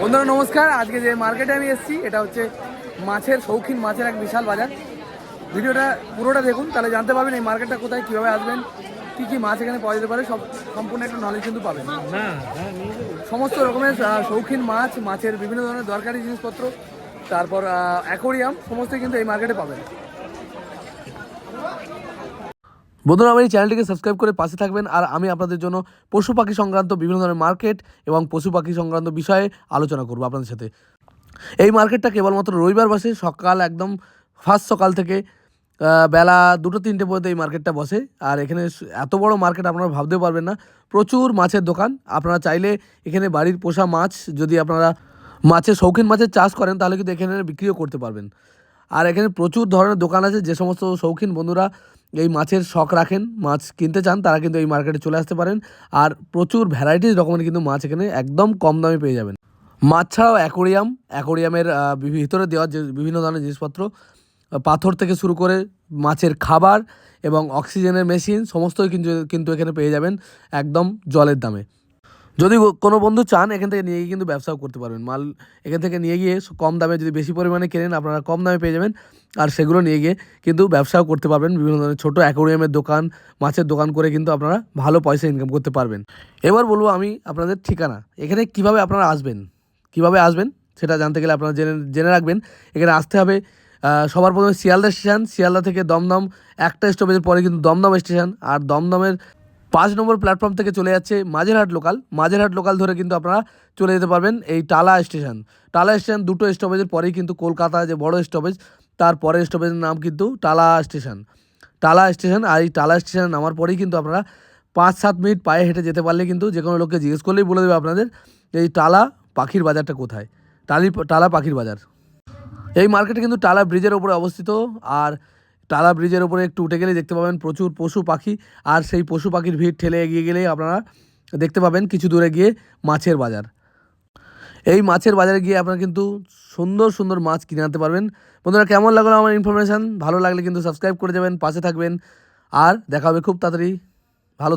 বন্ধুরা নমস্কার। আজকে যে মার্কেটে আমি এসেছি এটা হচ্ছে মাছের শৌখিন মাছের এক বিশাল বাজার। ভিডিওটা পুরোটা দেখুন, তাহলে জানতে পারবেন এই মার্কেটটা কোথায়, কীভাবে আসবেন, কী কী মাছ এখানে পাওয়া যেতে পারে, সব সম্পূর্ণ একটা নলেজ কিন্তু পাবেন। সমস্ত রকমের শৌখিন মাছ, মাছের বিভিন্ন ধরনের দরকারি জিনিসপত্র, তারপর অ্যাকোরিয়াম, সমস্তই কিন্তু এই মার্কেটে পাবেন। বন্ধুরা আমার এই চ্যানেলটিকে সাবস্ক্রাইব করে পাশে থাকবেন, আর আমি আপনাদের জন্য পশু পাখি সংক্রান্ত বিভিন্ন ধরনের মার্কেট এবং পশু পাখি সংক্রান্ত বিষয়ে আলোচনা করব আপনাদের সাথে। এই মার্কেটটা কেবলমাত্র রবিবার বসে, সকাল একদম ফার্স্ট সকাল থেকে বেলা 2-3টে পর্যন্ত এই মার্কেটটা বসে। আর এখানে এত বড় মার্কেট আপনারা ভাবতেও পারবেন না। প্রচুর মাছের দোকান। আপনারা চাইলে এখানে বাড়ির পোষা মাছ, যদি আপনারা মাছের শৌখিন মাছের চাষ করেন তাহলে কিন্তু এখানে বিক্রিও করতে পারবেন। আর এখানে প্রচুর ধরনের দোকান আছে। যে সমস্ত শৌখিন বন্ধুরা এই মাছের শখ রাখেন, মাছ কিনতে চান, তারা কিন্তু এই মার্কেটে চলে আসতে পারেন। আর প্রচুর ভ্যারাইটিস রকমের কিন্তু মাছ এখানে একদম কম দামে পেয়ে যাবেন। মাছ ছাড়াও অ্যাকোরিয়ামের ভিতরে দেওয়া যে বিভিন্ন ধরনের জিনিসপত্র, পাথর থেকে শুরু করে মাছের খাবার এবং অক্সিজেনের মেশিন, সমস্তই কিন্তু এখানে পেয়ে যাবেন একদম জলের দামে। যদি কোনো বন্ধু চান এখান থেকে নিয়ে গিয়ে কিন্তু ব্যবসাও করতে পারবেন। মাল এখান থেকে নিয়ে গিয়ে কম দামে, যদি বেশি পরিমাণে কেনেন আপনারা কম দামে পেয়ে যাবেন, আর সেগুলো নিয়ে গিয়ে কিন্তু ব্যবসাও করতে পারবেন। বিভিন্ন ধরনের ছোটো অ্যাকোরিয়ামের দোকান, মাছের দোকান করে কিন্তু আপনারা ভালো পয়সা ইনকাম করতে পারবেন। এবার বলবো আমি আপনাদের ঠিকানা, এখানে কিভাবে আপনারা আসবেন, সেটা জানতে গেলে আপনারা জেনে রাখবেন। এখানে আসতে হবে সবার প্রথমে শিয়ালদা স্টেশন। শিয়ালদা থেকে দমদম একটা স্টপেজের পরে কিন্তু দমদম স্টেশন, আর দমদমের 5 নম্বর প্ল্যাটফর্ম থেকে চলে যাচ্ছে মাঝেরহাট লোকাল ধরে কিন্তু আপনারা চলে যেতে পারবেন এই টালা স্টেশন। টালা স্টেশন 2টো স্টপেজের পরেই কিন্তু কলকাতা যে বড় স্টপেজ, তার পরের স্টপেজের নাম কিন্তু টালা স্টেশন। আর এই টালা স্টেশনে নামার পরেই কিন্তু আপনারা 5-7 মিনিট পায়ে হেঁটে যেতে পারলে কিন্তু যে কোনো লোককে জিজ্ঞেস করলেই বলে দেবে আপনাদের এই টালা পাখির বাজারটা কোথায়। টালা পাখির বাজার। এই মার্কেটে কিন্তু টালা ব্রিজের ওপরে অবস্থিত। আর টালা ব্রিজের ওপরে একটু উঠে গেলেই দেখতে পাবেন প্রচুর পশু পাখি। আর সেই পশু পাখির ভিড় ঠেলে এগিয়ে গেলেই আপনারা দেখতে পাবেন কিছু দূরে গিয়ে মাছের বাজার। এই মাছের বাজারে গিয়ে আপনারা কিন্তু সুন্দর সুন্দর মাছ কিনে আনতে পারবেন। বন্ধুরা কেমন লাগলো আমার ইনফরমেশান? ভালো লাগলে কিন্তু সাবস্ক্রাইব করে যাবেন, পাশে থাকবেন। আর দেখা হবে খুব তাড়াতাড়ি। ভালো